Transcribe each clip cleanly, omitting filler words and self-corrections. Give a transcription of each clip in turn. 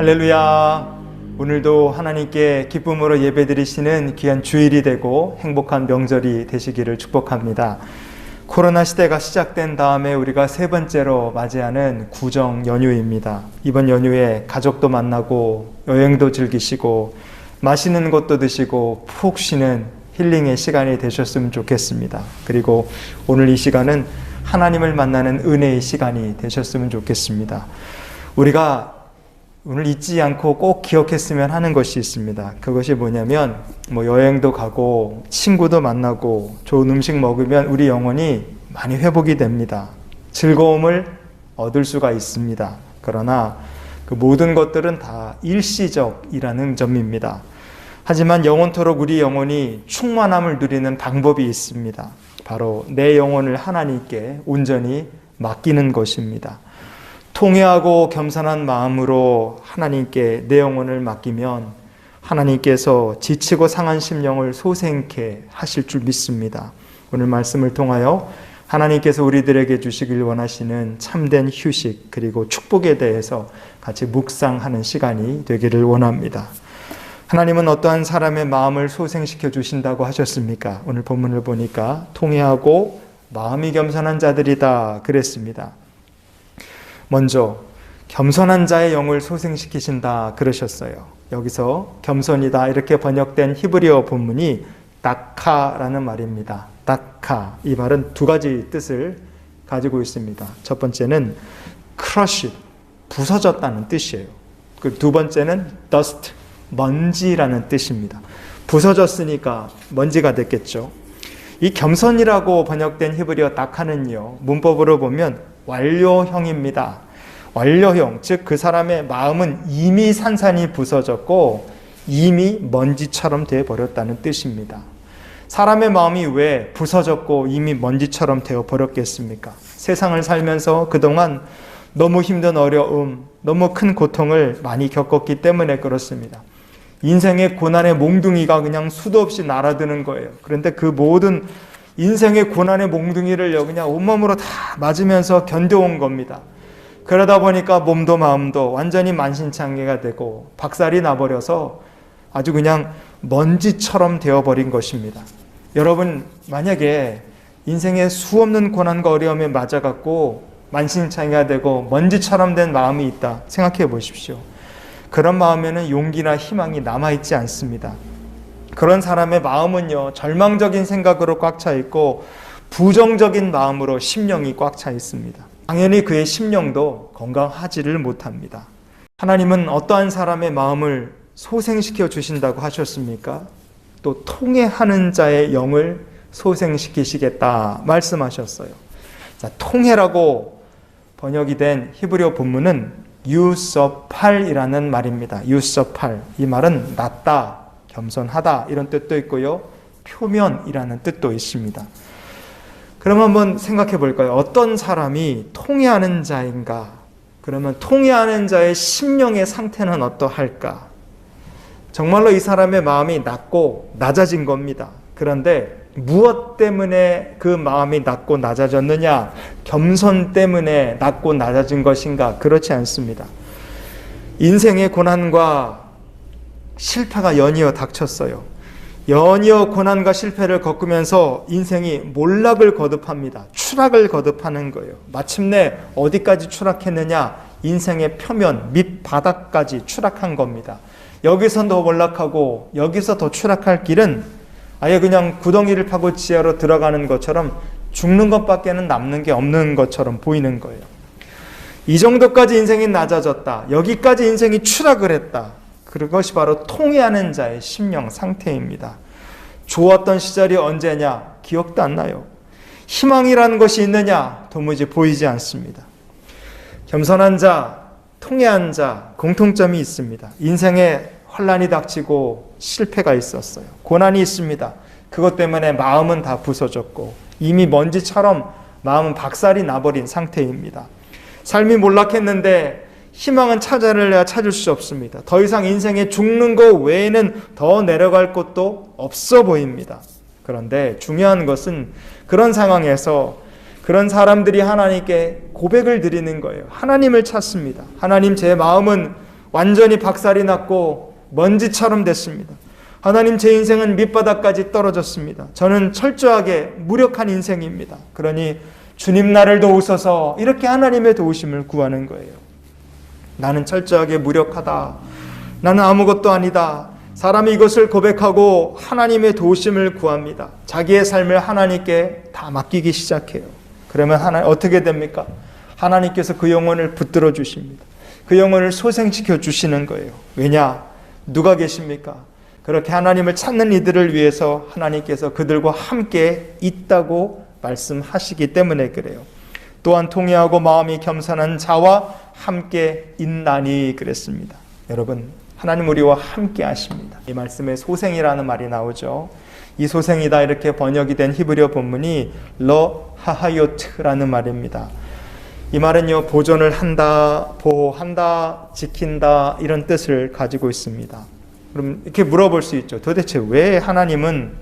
할렐루야. 오늘도 하나님께 기쁨으로 예배드리시는 귀한 주일이 되고 행복한 명절이 되시기를 축복합니다. 코로나 시대가 시작된 다음에 우리가 세 번째로 맞이하는 구정 연휴입니다. 이번 연휴에 가족도 만나고 여행도 즐기시고 맛있는 것도 드시고 푹 쉬는 힐링의 시간이 되셨으면 좋겠습니다. 그리고 오늘 이 시간은 하나님을 만나는 은혜의 시간이 되셨으면 좋겠습니다. 우리가 오늘 잊지 않고 꼭 기억했으면 하는 것이 있습니다. 그것이 뭐냐면 여행도 가고 친구도 만나고 좋은 음식 먹으면 우리 영혼이 많이 회복이 됩니다. 즐거움을 얻을 수가 있습니다. 그러나 그 모든 것들은 다 일시적이라는 점입니다. 하지만 영원토록 우리 영혼이 충만함을 누리는 방법이 있습니다. 바로 내 영혼을 하나님께 온전히 맡기는 것입니다. 통회하고 겸손한 마음으로 하나님께 내 영혼을 맡기면 하나님께서 지치고 상한 심령을 소생케 하실 줄 믿습니다. 오늘 말씀을 통하여 하나님께서 우리들에게 주시길 원하시는 참된 휴식 그리고 축복에 대해서 같이 묵상하는 시간이 되기를 원합니다. 하나님은 어떠한 사람의 마음을 소생시켜 주신다고 하셨습니까? 오늘 본문을 보니까 통회하고 마음이 겸손한 자들이다 그랬습니다. 먼저 겸손한 자의 영을 소생시키신다 그러셨어요. 여기서 겸손이다 이렇게 번역된 히브리어 본문이 다카라는 말입니다. 다카, 이 말은 두 가지 뜻을 가지고 있습니다. 첫 번째는 crush, 부서졌다는 뜻이에요. 그 두 번째는 dust, 먼지라는 뜻입니다. 부서졌으니까 먼지가 됐겠죠. 이 겸손이라고 번역된 히브리어 다카는요, 문법으로 보면 완료형입니다. 완료형, 즉 그 사람의 마음은 이미 산산이 부서졌고 이미 먼지처럼 되어버렸다는 뜻입니다. 사람의 마음이 왜 부서졌고 이미 먼지처럼 되어버렸겠습니까? 세상을 살면서 그동안 너무 힘든 어려움, 너무 큰 고통을 많이 겪었기 때문에 그렇습니다. 인생의 고난의 몽둥이가 그냥 수도 없이 날아드는 거예요. 그런데 그 모든 인생의 고난의 몽둥이를 그냥 온몸으로 다 맞으면서 견뎌온 겁니다. 그러다 보니까 몸도 마음도 완전히 만신창이가 되고 박살이 나버려서 아주 그냥 먼지처럼 되어버린 것입니다. 여러분, 만약에 인생의 수없는 고난과 어려움에 맞아갖고 만신창이가 되고 먼지처럼 된 마음이 있다 생각해 보십시오. 그런 마음에는 용기나 희망이 남아있지 않습니다. 그런 사람의 마음은요, 절망적인 생각으로 꽉 차 있고 부정적인 마음으로 심령이 꽉 차 있습니다. 당연히 그의 심령도 건강하지를 못합니다. 하나님은 어떠한 사람의 마음을 소생시켜 주신다고 하셨습니까? 또 통회하는 자의 영을 소생시키시겠다 말씀하셨어요. 자, 통회라고 번역이 된 히브리어 본문은 유서팔이라는 말입니다. 유서팔, 이 말은 낫다, 겸손하다 이런 뜻도 있고요. 표면이라는 뜻도 있습니다. 그럼 한번 생각해 볼까요? 어떤 사람이 통회하는 자인가? 그러면 통회하는 자의 심령의 상태는 어떠할까? 정말로 이 사람의 마음이 낮고 낮아진 겁니다. 그런데 무엇 때문에 그 마음이 낮고 낮아졌느냐? 겸손 때문에 낮고 낮아진 것인가? 그렇지 않습니다. 인생의 고난과 실패가 연이어 닥쳤어요. 연이어 고난과 실패를 겪으면서 인생이 몰락을 거듭합니다. 추락을 거듭하는 거예요. 마침내 어디까지 추락했느냐? 인생의 표면, 밑바닥까지 추락한 겁니다. 여기서 더 몰락하고 여기서 더 추락할 길은 아예 그냥 구덩이를 파고 지하로 들어가는 것처럼 죽는 것밖에는 남는 게 없는 것처럼 보이는 거예요. 이 정도까지 인생이 낮아졌다. 여기까지 인생이 추락을 했다. 그것이 바로 통회하는 자의 심령 상태입니다. 좋았던 시절이 언제냐? 기억도 안 나요. 희망이라는 것이 있느냐? 도무지 보이지 않습니다. 겸손한 자, 통회한 자, 공통점이 있습니다. 인생에 혼란이 닥치고 실패가 있었어요. 고난이 있습니다. 그것 때문에 마음은 다 부서졌고 이미 먼지처럼 마음은 박살이 나버린 상태입니다. 삶이 몰락했는데 희망은 찾아내야 찾을 수 없습니다. 더 이상 인생에 죽는 것 외에는 더 내려갈 곳도 없어 보입니다. 그런데 중요한 것은 그런 상황에서 그런 사람들이 하나님께 고백을 드리는 거예요. 하나님을 찾습니다. 하나님, 제 마음은 완전히 박살이 났고 먼지처럼 됐습니다. 하나님, 제 인생은 밑바닥까지 떨어졌습니다. 저는 철저하게 무력한 인생입니다. 그러니 주님 나를 도우소서, 이렇게 하나님의 도우심을 구하는 거예요. 나는 철저하게 무력하다. 나는 아무것도 아니다. 사람이 이것을 고백하고 하나님의 도우심을 구합니다. 자기의 삶을 하나님께 다 맡기기 시작해요. 그러면 어떻게 됩니까? 하나님께서 그 영혼을 붙들어 주십니다. 그 영혼을 소생시켜 주시는 거예요. 왜냐? 누가 계십니까? 그렇게 하나님을 찾는 이들을 위해서 하나님께서 그들과 함께 있다고 말씀하시기 때문에 그래요. 또한 통회하고 마음이 겸손한 자와 함께 있나니 그랬습니다. 여러분, 하나님 우리와 함께 하십니다. 이 말씀에 소생이라는 말이 나오죠. 이 소생이다 이렇게 번역이 된 히브리어 본문이 러하하요트라는 말입니다. 이 말은요, 보존을 한다, 보호한다, 지킨다, 이런 뜻을 가지고 있습니다. 그럼 이렇게 물어볼 수 있죠. 도대체 왜 하나님은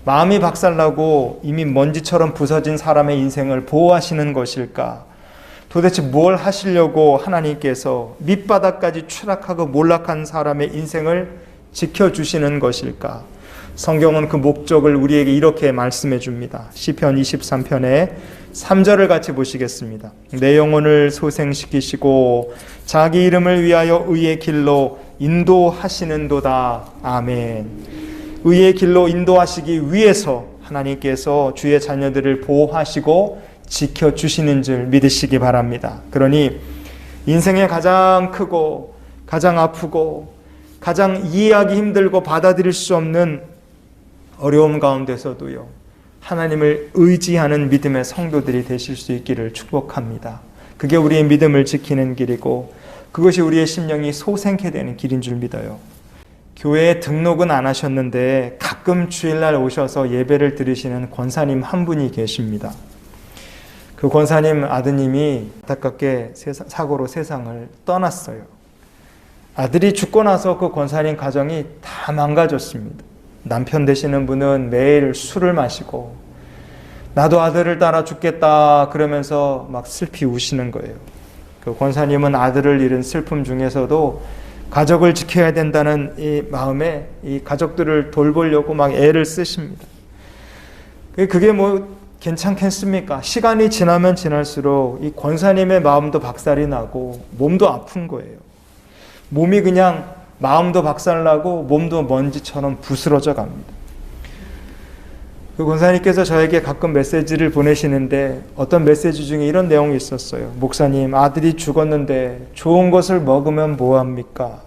마음이 박살나고 이미 먼지처럼 부서진 사람의 인생을 보호하시는 것일까? 도대체 뭘 하시려고 하나님께서 밑바닥까지 추락하고 몰락한 사람의 인생을 지켜주시는 것일까? 성경은 그 목적을 우리에게 이렇게 말씀해 줍니다. 시편 23편의 3절을 같이 보시겠습니다. 내 영혼을 소생시키시고 자기 이름을 위하여 의의 길로 인도하시는도다. 아멘. 의의 길로 인도하시기 위해서 하나님께서 주의 자녀들을 보호하시고 지켜주시는 줄 믿으시기 바랍니다. 그러니 인생에 가장 크고 가장 아프고 가장 이해하기 힘들고 받아들일 수 없는 어려움 가운데서도요, 하나님을 의지하는 믿음의 성도들이 되실 수 있기를 축복합니다. 그게 우리의 믿음을 지키는 길이고 그것이 우리의 심령이 소생케 되는 길인 줄 믿어요. 교회에 등록은 안 하셨는데 가끔 주일날 오셔서 예배를 드리시는 권사님 한 분이 계십니다. 그 권사님 아드님이 안타깝게 사고로 세상을 떠났어요. 아들이 죽고 나서 그 권사님 가정이 다 망가졌습니다. 남편 되시는 분은 매일 술을 마시고 나도 아들을 따라 죽겠다 그러면서 막 슬피 우시는 거예요. 그 권사님은 아들을 잃은 슬픔 중에서도 가족을 지켜야 된다는 이 마음에 이 가족들을 돌보려고 막 애를 쓰십니다. 그게 뭐 괜찮겠습니까? 시간이 지나면 지날수록 이 권사님의 마음도 박살이 나고 몸도 아픈 거예요. 몸이 그냥 마음도 박살나고 몸도 먼지처럼 부스러져 갑니다. 그 권사님께서 저에게 가끔 메시지를 보내시는데 어떤 메시지 중에 이런 내용이 있었어요. 목사님, 아들이 죽었는데 좋은 것을 먹으면 뭐합니까?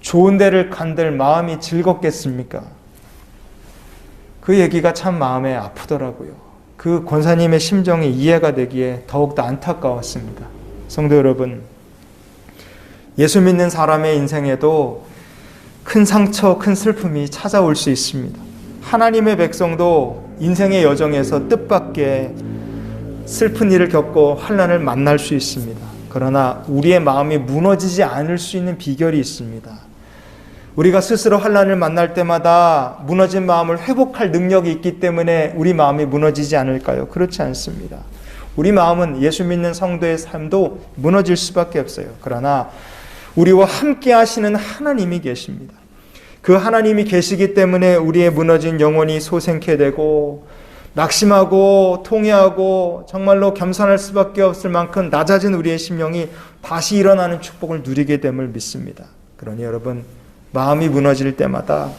좋은 데를 간들 마음이 즐겁겠습니까? 그 얘기가 참 마음에 아프더라고요. 그 권사님의 심정이 이해가 되기에 더욱더 안타까웠습니다. 성도 여러분, 예수 믿는 사람의 인생에도 큰 상처, 큰 슬픔이 찾아올 수 있습니다. 하나님의 백성도 인생의 여정에서 뜻밖의 슬픈 일을 겪고 환난을 만날 수 있습니다. 그러나 우리의 마음이 무너지지 않을 수 있는 비결이 있습니다. 우리가 스스로 환난을 만날 때마다 무너진 마음을 회복할 능력이 있기 때문에 우리 마음이 무너지지 않을까요? 그렇지 않습니다. 우리 마음은 예수 믿는 성도의 삶도 무너질 수밖에 없어요. 그러나 우리와 함께 하시는 하나님이 계십니다. 그 하나님이 계시기 때문에 우리의 무너진 영혼이 소생케 되고 낙심하고 통회하고 정말로 겸손할 수밖에 없을 만큼 낮아진 우리의 심령이 다시 일어나는 축복을 누리게 됨을 믿습니다. 그러니 여러분, 마음이 무너질 때마다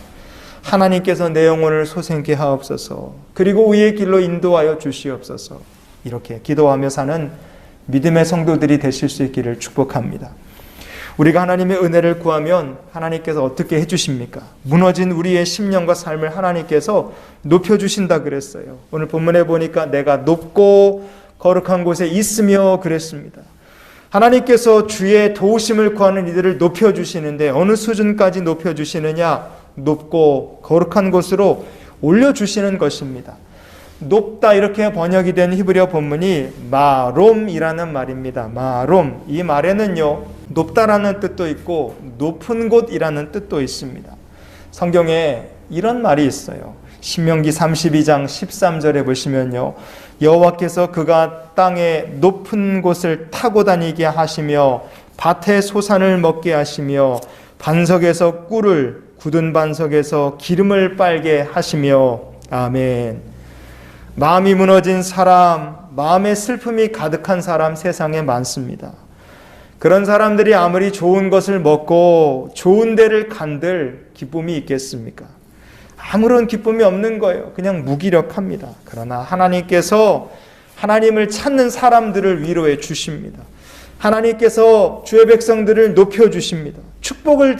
하나님께서 내 영혼을 소생케 하옵소서, 그리고 의의 길로 인도하여 주시옵소서, 이렇게 기도하며 사는 믿음의 성도들이 되실 수 있기를 축복합니다. 우리가 하나님의 은혜를 구하면 하나님께서 어떻게 해주십니까? 무너진 우리의 심령과 삶을 하나님께서 높여주신다 그랬어요. 오늘 본문에 보니까 내가 높고 거룩한 곳에 있으며 그랬습니다. 하나님께서 주의 도우심을 구하는 이들을 높여주시는데 어느 수준까지 높여주시느냐? 높고 거룩한 곳으로 올려주시는 것입니다. 높다 이렇게 번역이 된 히브리어 본문이 마롬이라는 말입니다. 마롬, 이 말에는요, 높다라는 뜻도 있고 높은 곳이라는 뜻도 있습니다. 성경에 이런 말이 있어요. 신명기 32장 13절에 보시면요, 여호와께서 그가 땅의 높은 곳을 타고 다니게 하시며 밭의 소산을 먹게 하시며 반석에서 꿀을, 굳은 반석에서 기름을 빨게 하시며. 아멘. 마음이 무너진 사람, 마음의 슬픔이 가득한 사람 세상에 많습니다. 그런 사람들이 아무리 좋은 것을 먹고 좋은 데를 간들 기쁨이 있겠습니까? 아무런 기쁨이 없는 거예요. 그냥 무기력합니다. 그러나 하나님께서 하나님을 찾는 사람들을 위로해 주십니다. 하나님께서 주의 백성들을 높여주십니다.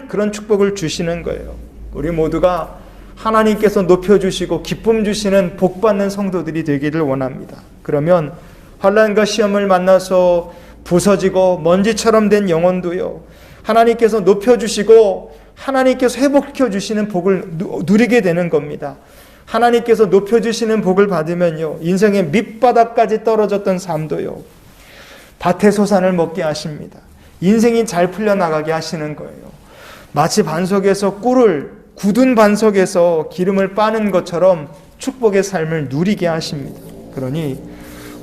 그런 축복을 주시는 거예요. 우리 모두가 하나님께서 높여주시고 기쁨 주시는 복받는 성도들이 되기를 원합니다. 그러면 환난과 시험을 만나서 부서지고 먼지처럼 된 영혼도요, 하나님께서 높여주시고 하나님께서 회복시켜주시는 복을 누리게 되는 겁니다. 하나님께서 높여주시는 복을 받으면요, 인생의 밑바닥까지 떨어졌던 삶도요, 밭의 소산을 먹게 하십니다. 인생이 잘 풀려나가게 하시는 거예요. 마치 반석에서 꿀을, 굳은 반석에서 기름을 빠는 것처럼 축복의 삶을 누리게 하십니다. 그러니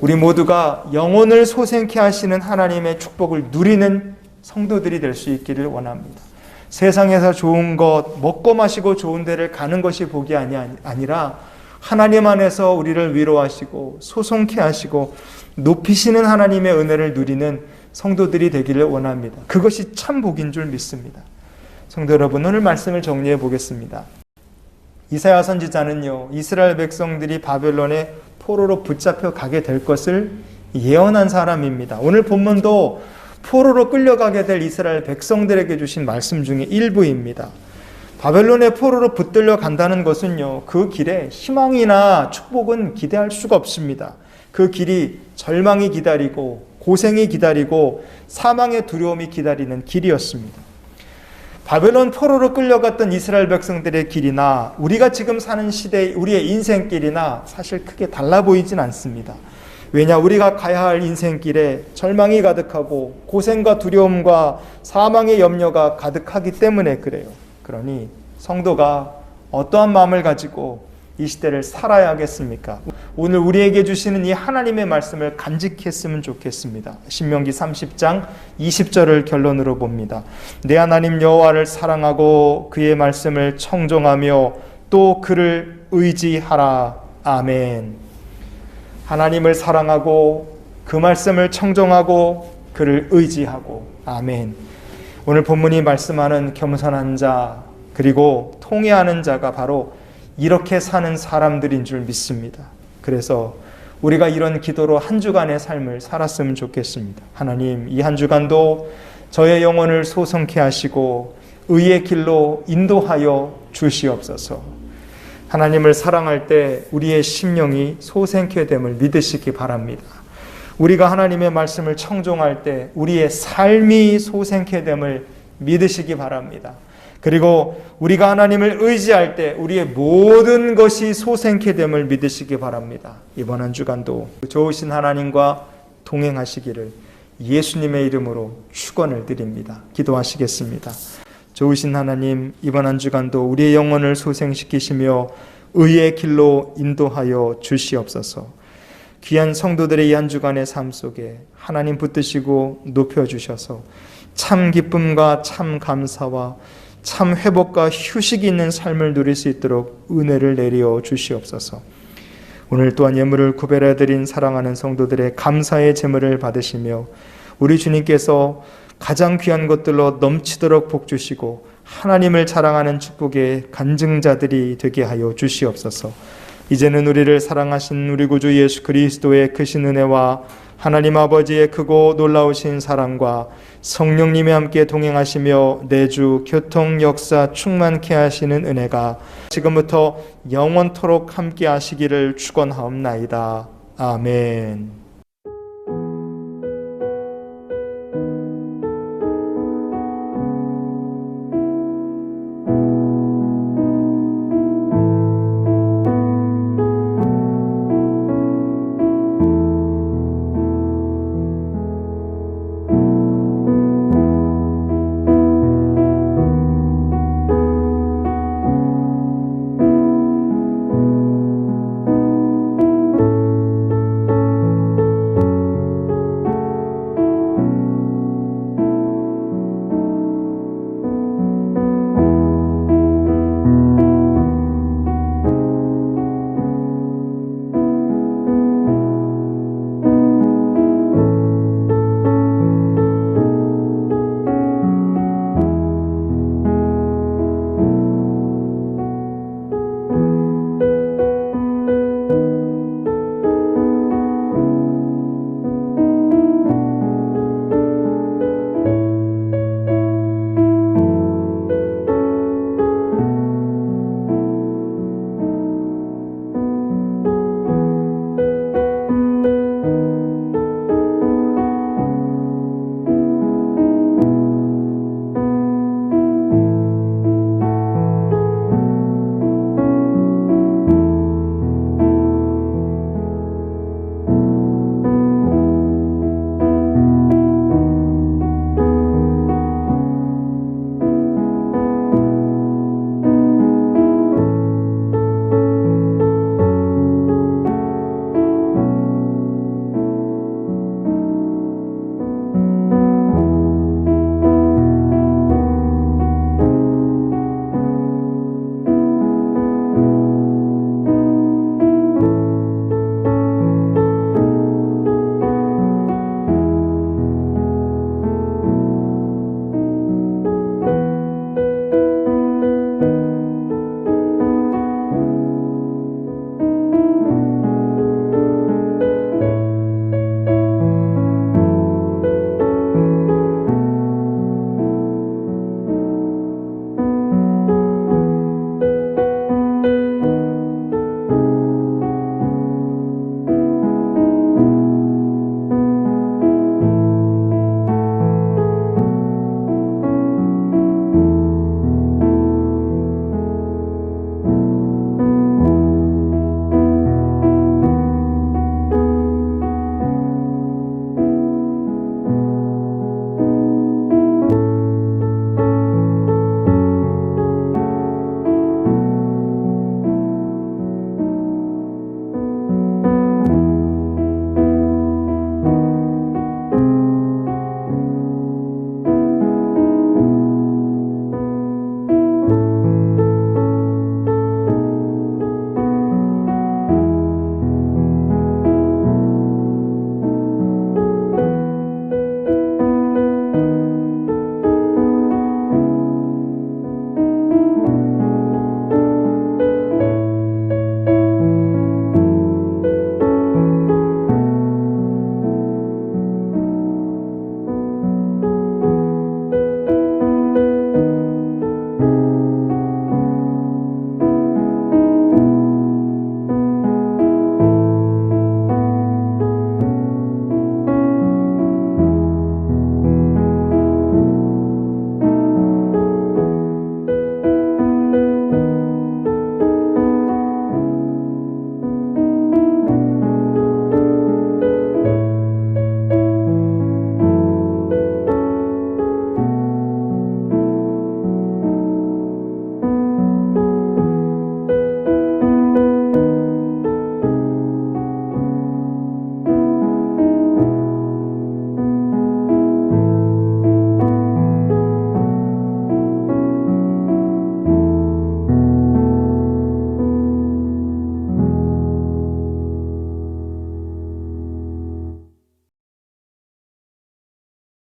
우리 모두가 영혼을 소생케 하시는 하나님의 축복을 누리는 성도들이 될 수 있기를 원합니다. 세상에서 좋은 것, 먹고 마시고 좋은 데를 가는 것이 복이 아니라 하나님 안에서 우리를 위로하시고 소송케 하시고 높이시는 하나님의 은혜를 누리는 성도들이 되기를 원합니다. 그것이 참 복인 줄 믿습니다. 성도 여러분, 오늘 말씀을 정리해 보겠습니다. 이사야 선지자는요, 이스라엘 백성들이 바벨론의 포로로 붙잡혀 가게 될 것을 예언한 사람입니다. 오늘 본문도 포로로 끌려가게 될 이스라엘 백성들에게 주신 말씀 중에 일부입니다. 바벨론의 포로로 붙들려 간다는 것은요, 그 길에 희망이나 축복은 기대할 수가 없습니다. 그 길이 절망이 기다리고 고생이 기다리고 사망의 두려움이 기다리는 길이었습니다. 바벨론 포로로 끌려갔던 이스라엘 백성들의 길이나 우리가 지금 사는 시대의 우리의 인생길이나 사실 크게 달라 보이진 않습니다. 왜냐, 우리가 가야 할 인생길에 절망이 가득하고 고생과 두려움과 사망의 염려가 가득하기 때문에 그래요. 그러니 성도가 어떠한 마음을 가지고 이 시대를 살아야 하겠습니까? 오늘 우리에게 주시는 이 하나님의 말씀을 간직했으면 좋겠습니다. 신명기 30장 20절을 결론으로 봅니다. 내 하나님 여호와를 사랑하고 그의 말씀을 청종하며 또 그를 의지하라. 아멘. 하나님을 사랑하고 그 말씀을 청종하고 그를 의지하고. 아멘. 오늘 본문이 말씀하는 겸손한 자 그리고 통회하는 자가 바로 이렇게 사는 사람들인 줄 믿습니다. 그래서 우리가 이런 기도로 한 주간의 삶을 살았으면 좋겠습니다. 하나님, 이 한 주간도 저의 영혼을 소성케 하시고 의의 길로 인도하여 주시옵소서. 하나님을 사랑할 때 우리의 심령이 소생케 됨을 믿으시기 바랍니다. 우리가 하나님의 말씀을 청종할 때 우리의 삶이 소생케 됨을 믿으시기 바랍니다. 그리고 우리가 하나님을 의지할 때 우리의 모든 것이 소생케 됨을 믿으시기 바랍니다. 이번 한 주간도 좋으신 하나님과 동행하시기를 예수님의 이름으로 축원을 드립니다. 기도하시겠습니다. 좋으신 하나님, 이번 한 주간도 우리의 영혼을 소생시키시며 의의 길로 인도하여 주시옵소서. 귀한 성도들의 이 한 주간의 삶 속에 하나님 붙드시고 높여주셔서 참 기쁨과 참 감사와 참 회복과 휴식이 있는 삶을 누릴 수 있도록 은혜를 내려 주시옵소서. 오늘 또한 예물을 구별해 드린 사랑하는 성도들의 감사의 제물을 받으시며 우리 주님께서 가장 귀한 것들로 넘치도록 복 주시고 하나님을 자랑하는 축복의 간증자들이 되게 하여 주시옵소서. 이제는 우리를 사랑하신 우리 구주 예수 그리스도의 크신 은혜와 하나님 아버지의 크고 놀라우신 사랑과 성령님이 함께 동행하시며 내주 교통 역사 충만케 하시는 은혜가 지금부터 영원토록 함께 하시기를 축원하옵나이다. 아멘.